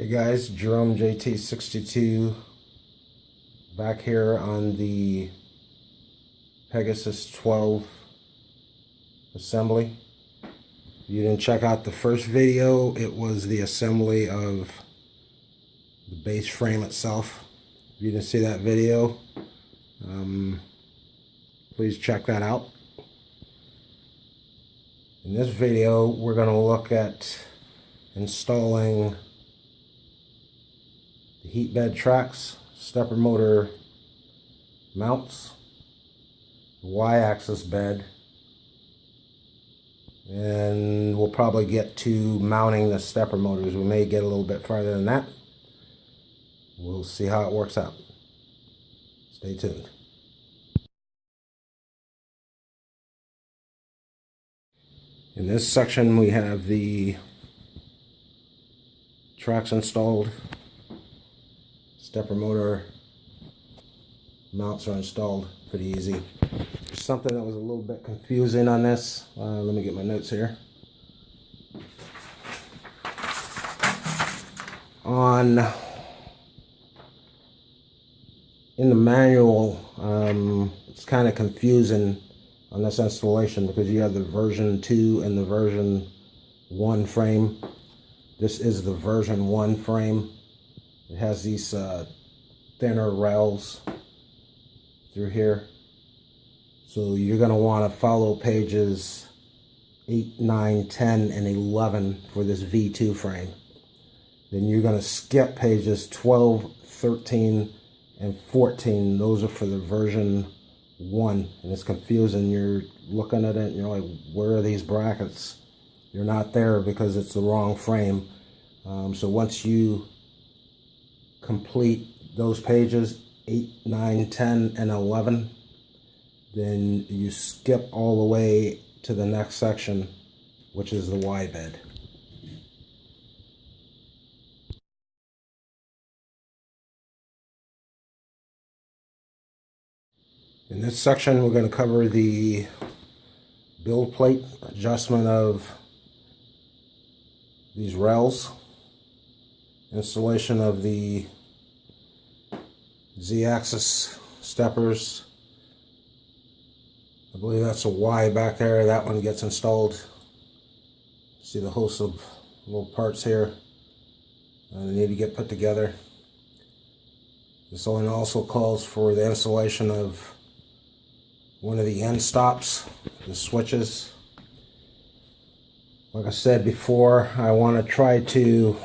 Hey guys, Jerome JT62 back here on the Pegasus 12 assembly. If you didn't check out the first video, it was the assembly of the base frame itself. If you didn't see that video, please check that out. In this video, we're going to look at installing the heat bed tracks, stepper motor mounts, the Y-axis bed, and we'll probably get to mounting the stepper motors. We may get a little bit farther than that. We'll see how it works out. Stay tuned. In this section we have the tracks installed. Stepper motor mounts are installed pretty easy. There's something that was a little bit confusing on this. Let me get my notes here. In the manual, it's kind of confusing on this installation because you have the version 2 and the version 1 frame. This is the version 1 frame. It has these thinner rails through here. So you're going to want to follow pages 8, 9, 10, and 11 for this V2 frame. Then you're going to skip pages 12, 13, and 14. Those are for the version 1. And it's confusing. You're looking at it and you're like, where are these brackets? You're not there because it's the wrong frame. So once you complete those pages 8, 9, 10, and 11, then you skip all the way to the next section, which is the Y bed. In this section we're going to cover the build plate adjustment of these rails, installation of the Z-axis steppers. I believe that's a Y back there. That one gets installed. See the host of little parts here they need to get put together. This one also calls for the installation of one of the end stops, the switches. Like I said before, I want to try to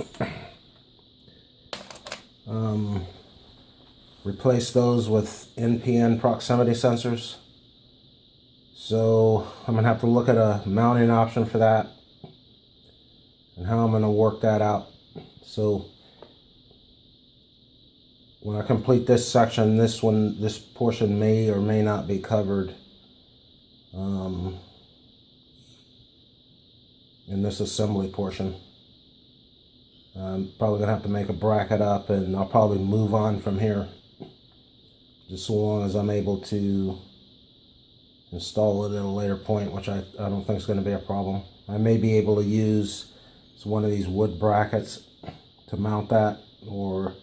replace those with NPN proximity sensors. So I'm going to have to look at a mounting option for that and how I'm going to work that out. So when I complete this section, this portion may or may not be covered in this assembly portion. I'm probably going to have to make a bracket up, and I'll probably move on from here just so long as I'm able to install it at a later point, which I don't think is going to be a problem. I may be able to use one of these wood brackets to mount that, or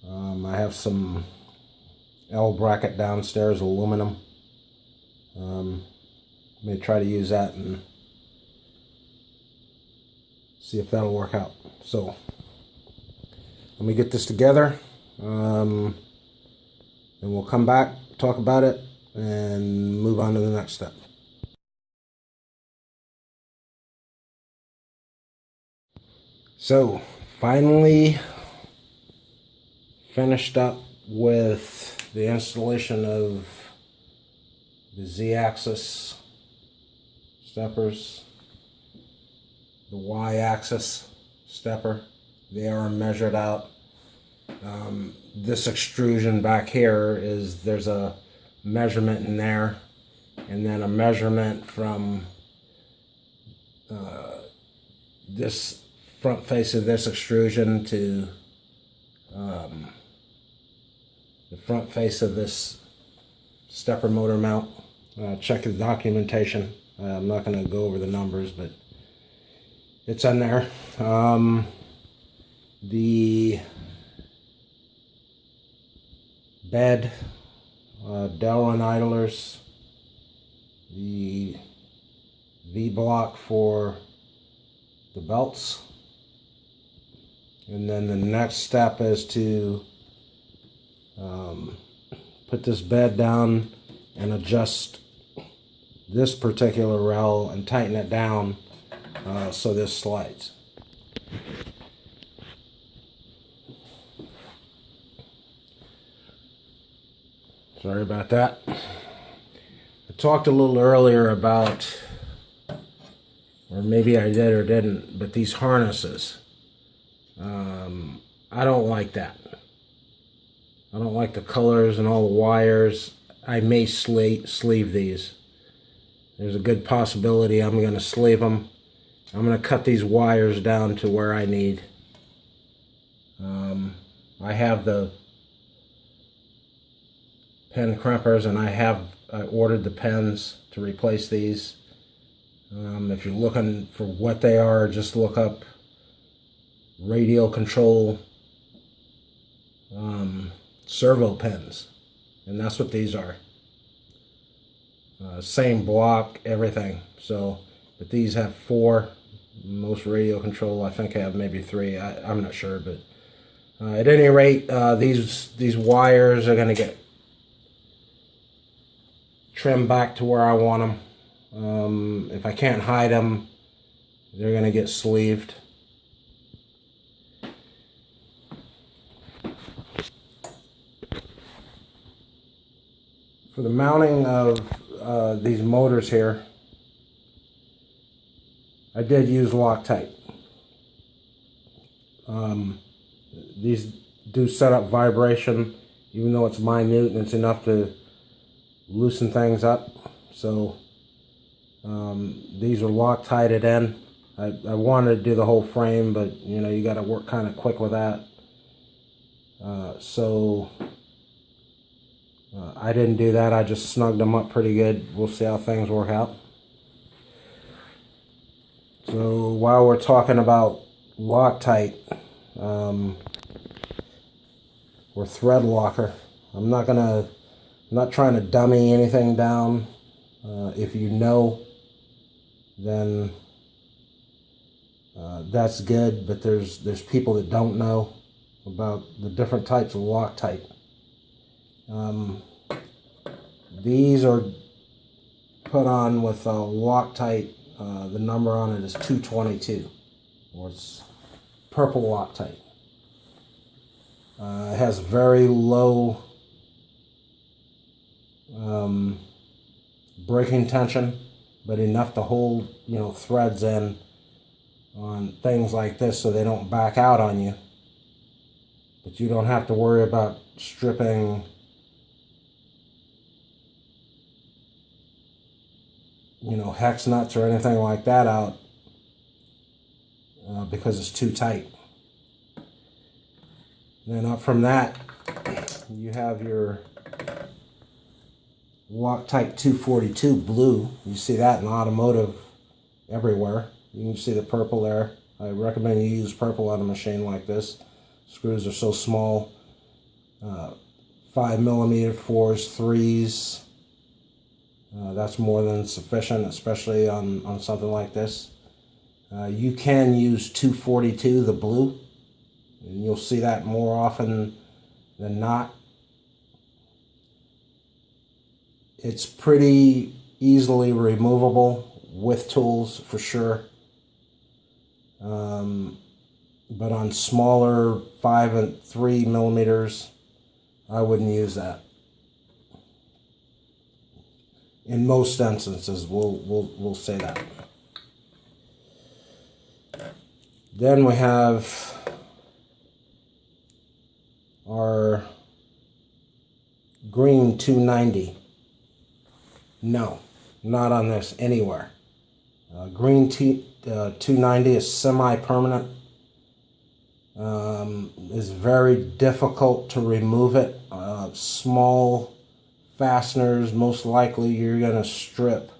I have some L bracket downstairs, aluminum. May try to use that and see if that'll work out. So let me get this together, and we'll come back, talk about it, and move on to the next step. So finally finished up with the installation of the Z-axis steppers, the Y-axis stepper. They are measured out. This extrusion back here there's a measurement in there, and then a measurement from this front face of this extrusion to the front face of this stepper motor mount. Check the documentation. I'm not going to go over the numbers, but it's in there. the bed, Delrin idlers, the V-block for the belts, and then the next step is to put this bed down and adjust this particular rail and tighten it down so this slides. Sorry about that. I talked a little earlier about, or maybe I did or didn't, but these harnesses. I don't like that. I don't like the colors and all the wires. I may sleeve these. There's a good possibility I'm going to sleeve them. I'm going to cut these wires down to where I need. I have the pen crimpers, and I ordered the pens to replace these. If you're looking for what they are, just look up radio control servo pens, and that's what these are. Same block, everything. So, but these have 4. Most radio control, I think, have maybe 3. I'm not sure, but at any rate, these wires are going to get trimmed back to where I want them. If I can't hide them, they're going to get sleeved. For the mounting of these motors here, I did use Loctite. These do set up vibration, even though it's minute and it's enough to loosen things up. So these are Loctited in. I wanted to do the whole frame, but you know, you got to work kind of quick with that. I didn't do that. I just snugged them up pretty good. We'll see how things work out. So while we're talking about Loctite, or thread locker, I'm not trying to dummy anything down. If you know, then that's good. But there's people that don't know about the different types of Loctite. These are put on with a Loctite. The number on it is 222, or it's purple Loctite. It has very low breaking tension, but enough to hold, you know, threads in on things like this so they don't back out on you. But you don't have to worry about stripping, you know, hex nuts or anything like that out because it's too tight. Then up from that, you have your Loctite 242 blue. You see that in automotive everywhere. You can see the purple there. I recommend you use purple on a machine like this. Screws are so small. 5mm 4s, 3s. That's more than sufficient, especially on something like this. You can use 242, the blue, and you'll see that more often than not. It's pretty easily removable with tools for sure. But on smaller 5 and 3mm, I wouldn't use that. In most instances, we'll say that. Then we have our green 290. No, not on this anywhere. Green 290 is semi-permanent. It's very difficult to remove it. Small fasteners, most likely you're going to strip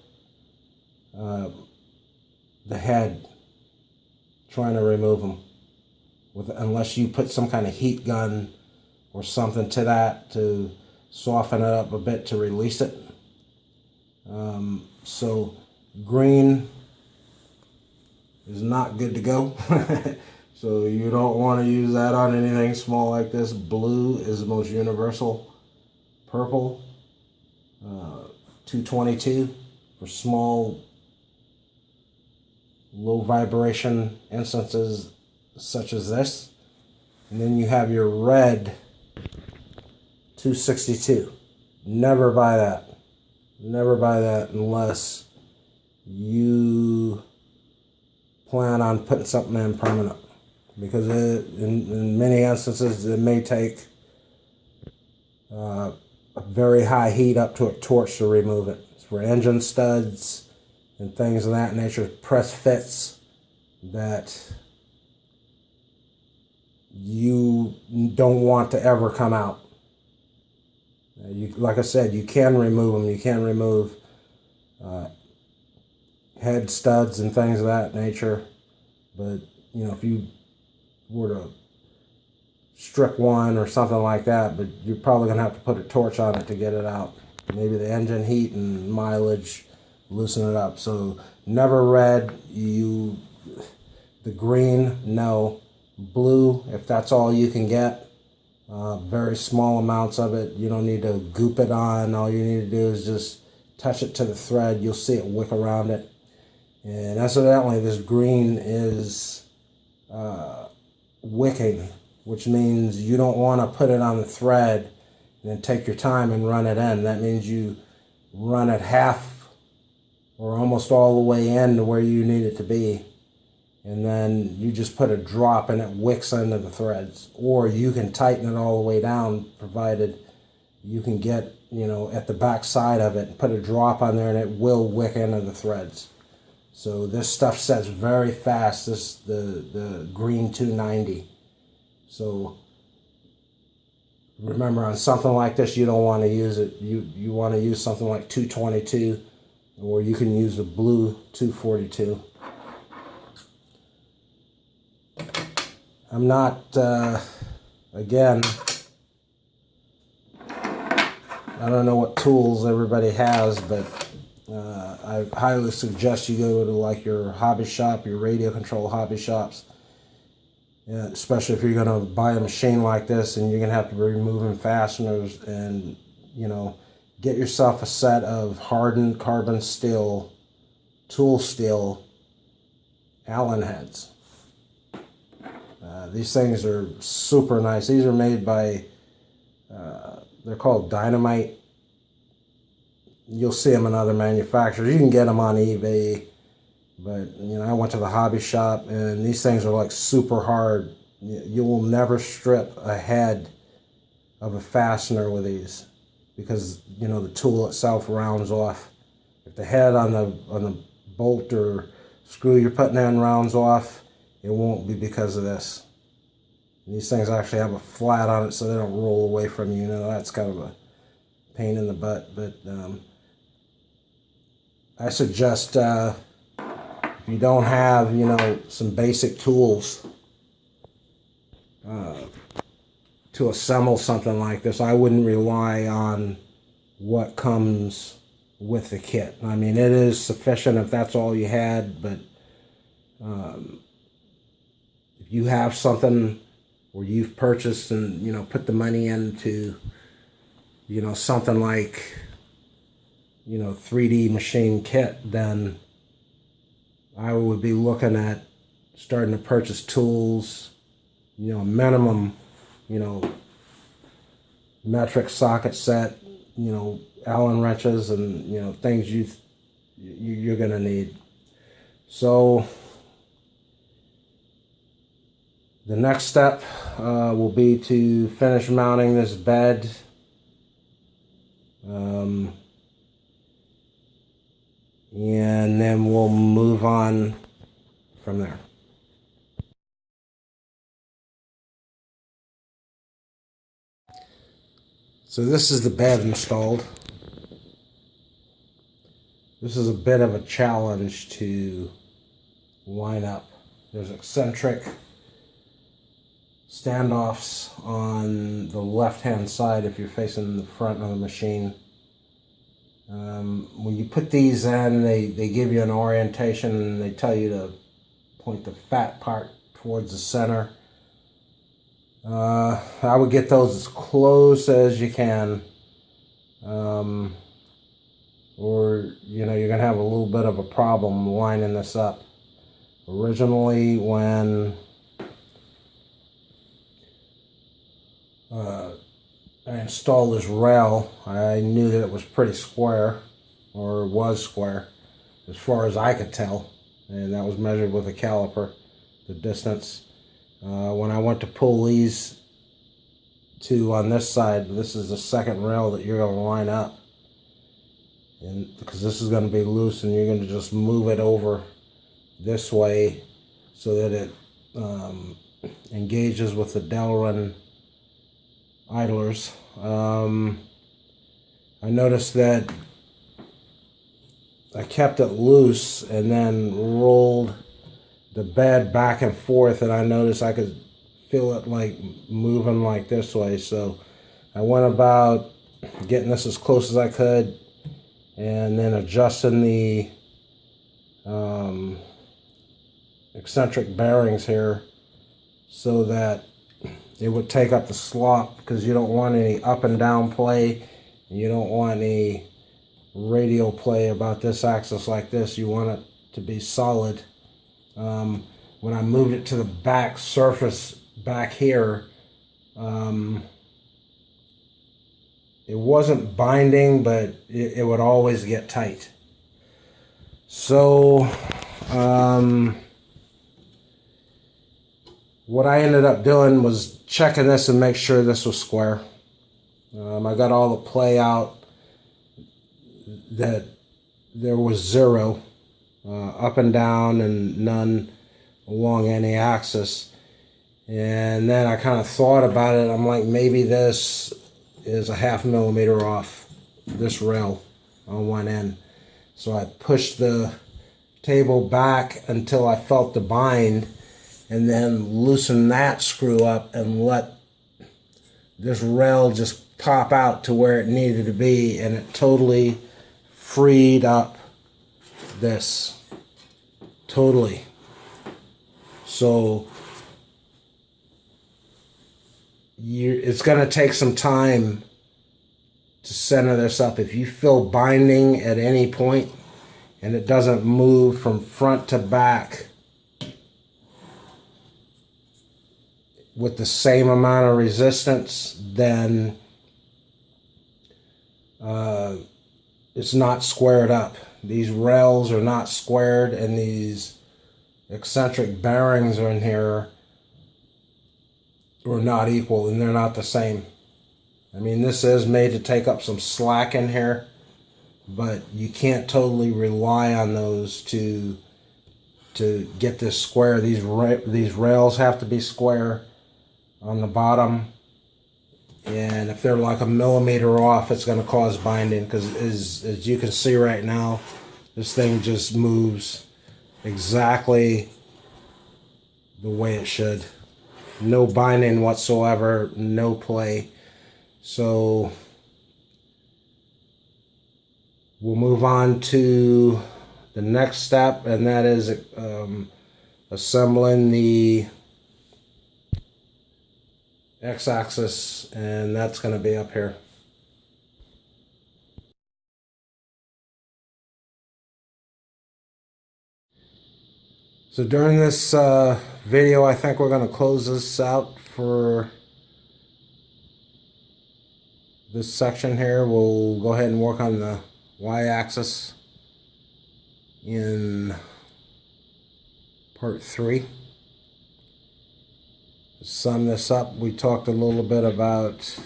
the head trying to remove them. unless you put some kind of heat gun or something to that to soften it up a bit to release it. So green is not good to go. So you don't want to use that on anything small like this. Blue is the most universal. Purple, 222 for small, low vibration instances such as this. And then you have your red, 262. Never buy that. Never buy that unless you plan on putting something in permanent. Because in many instances, it may take a very high heat up to a torch to remove it. It's for engine studs and things of that nature, press fits that you don't want to ever come out. Like I said, you can remove them. You can remove head studs and things of that nature. But, you know, if you were to strip one or something like that, but you're probably going to have to put a torch on it to get it out. Maybe the engine heat and mileage loosen it up. So never red. The green, no. Blue, if that's all you can get. Very small amounts of it. You don't need to goop it on. All you need to do is just touch it to the thread. You'll see it wick around it. And incidentally, this green is wicking, which means you don't want to put it on the thread and then take your time and run it in. That means you run it half or almost all the way in to where you need it to be. And then you just put a drop and it wicks into the threads. Or you can tighten it all the way down, provided you can get, you know, at the back side of it, put a drop on there and it will wick into the threads. So this stuff sets very fast, the green 290. So remember, on something like this, you don't want to use it. You want to use something like 222, or you can use the blue 242. I'm not, again, I don't know what tools everybody has, but I highly suggest you go to like your hobby shop, your radio control hobby shops, especially if you're going to buy a machine like this and you're going to have to be removing fasteners, and, you know, get yourself a set of hardened carbon steel, tool steel Allen heads. These things are super nice. These are made by, they're called Dynamite. You'll see them in other manufacturers. You can get them on eBay, but, you know, I went to the hobby shop and these things are like super hard. You will never strip a head of a fastener with these, because, you know, the tool itself rounds off. If the head on the bolt or screw you're putting in rounds off, it won't be because of this. And these things actually have a flat on it so they don't roll away from you. You know, that's kind of a pain in the butt. But I suggest if you don't have, you know, some basic tools to assemble something like this, I wouldn't rely on what comes with the kit. I mean, it is sufficient if that's all you had, but if you have something where you've purchased and, you know, put the money into, you know, something like, you know, 3D machine kit, then I would be looking at starting to purchase tools, you know, minimum, you know, metric socket set, you know, Allen wrenches, and, you know, things you're going to need. So the next step will be to finish mounting this bed. And then we'll move on from there. So this is the bed installed. This is a bit of a challenge to line up. There's eccentric standoffs on the left-hand side if you're facing the front of the machine. When you put these in, they give you an orientation and they tell you to point the fat part towards the center. I would get those as close as you can, or you're gonna have a little bit of a problem lining this up. Originally, when I installed this rail, I knew that it was pretty square, or was square, as far as I could tell, and that was measured with a caliper, the distance. When I went to pull these two on this side, this is the second rail that you're going to line up, and because this is going to be loose, and you're going to just move it over this way so that it engages with the Delrin idlers. I noticed that I kept it loose and then rolled the bed back and forth, and I noticed I could feel it like moving like this way. So I went about getting this as close as I could and then adjusting the eccentric bearings here so that it would take up the slop, because you don't want any up and down play. You don't want any radial play about this axis like this. You want it to be solid. When I moved it to the back surface back here, it wasn't binding, but it would always get tight. So what I ended up doing was checking this and make sure this was square. I got all the play out, that there was zero up and down and none along any axis. And then I kind of thought about it. I'm like, maybe this is a 0.5 millimeter off this rail on one end. So I pushed the table back until I felt the bind, and then loosen that screw up and let this rail just pop out to where it needed to be, and it totally freed up this. Totally. So it's going to take some time to center this up. If you feel binding at any point and it doesn't move from front to back with the same amount of resistance, then it's not squared up. These rails are not squared, and these eccentric bearings are in here are not equal, and they're not the same. I mean, this is made to take up some slack in here, but you can't totally rely on those to get this square. These rails have to be square on the bottom, and if they're like 1 millimeter off, it's going to cause binding, because as you can see right now, this thing just moves exactly the way it should. No binding whatsoever, no play. So we'll move on to the next step, and that is assembling the x-axis, and that's going to be up here. So during this video, I think we're going to close this out for this section here. We'll go ahead and work on the y-axis in part 3. To sum this up, we talked a little bit about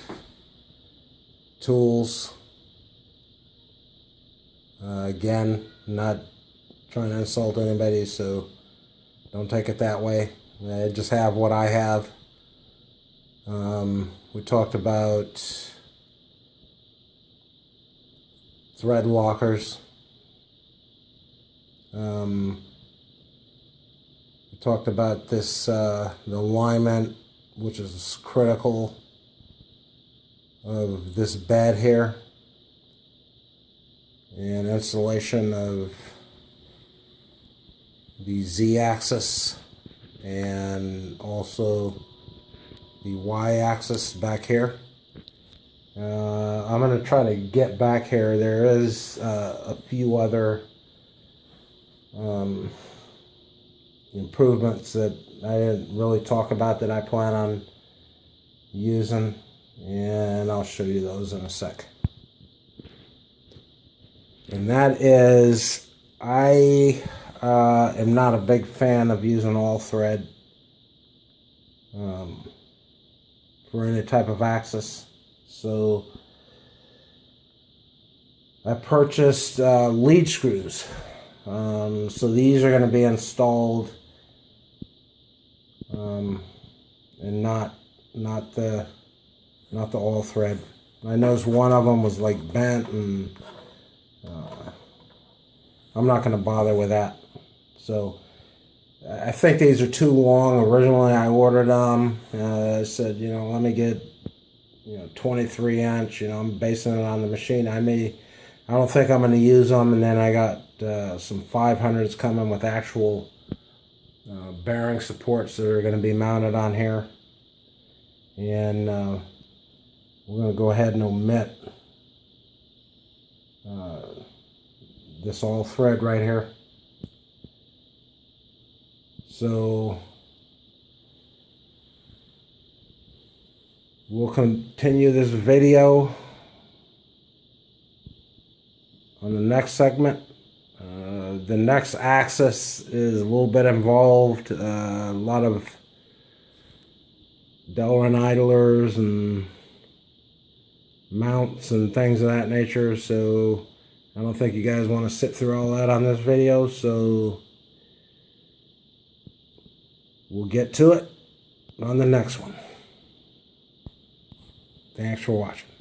tools. Again, not trying to insult anybody, so don't take it that way. I just have what I have. We talked about thread lockers. We talked about this, the alignment which is critical of this bed here, and installation of the Z-axis and also the Y-axis back here. I'm going to try to get back here. There is a few other improvements that I didn't really talk about that I plan on using, and I'll show you those in a sec. And that is, I am not a big fan of using all thread for any type of axis. So I purchased lead screws. So these are going to be installed, and not the all thread. I noticed one of them was like bent, and I'm not going to bother with that. So I think these are too long. Originally I ordered them. I said, let me get 23 inch. I'm basing it on the machine. I don't think I'm going to use them. And then I got some 500s coming with actual bearing supports that are going to be mounted on here. And we're going to go ahead and omit this all thread right here. So we'll continue this video on the next segment. The next axis is a little bit involved, a lot of Delrin idlers and mounts and things of that nature, so I don't think you guys want to sit through all that on this video, so we'll get to it on the next one. Thanks for watching.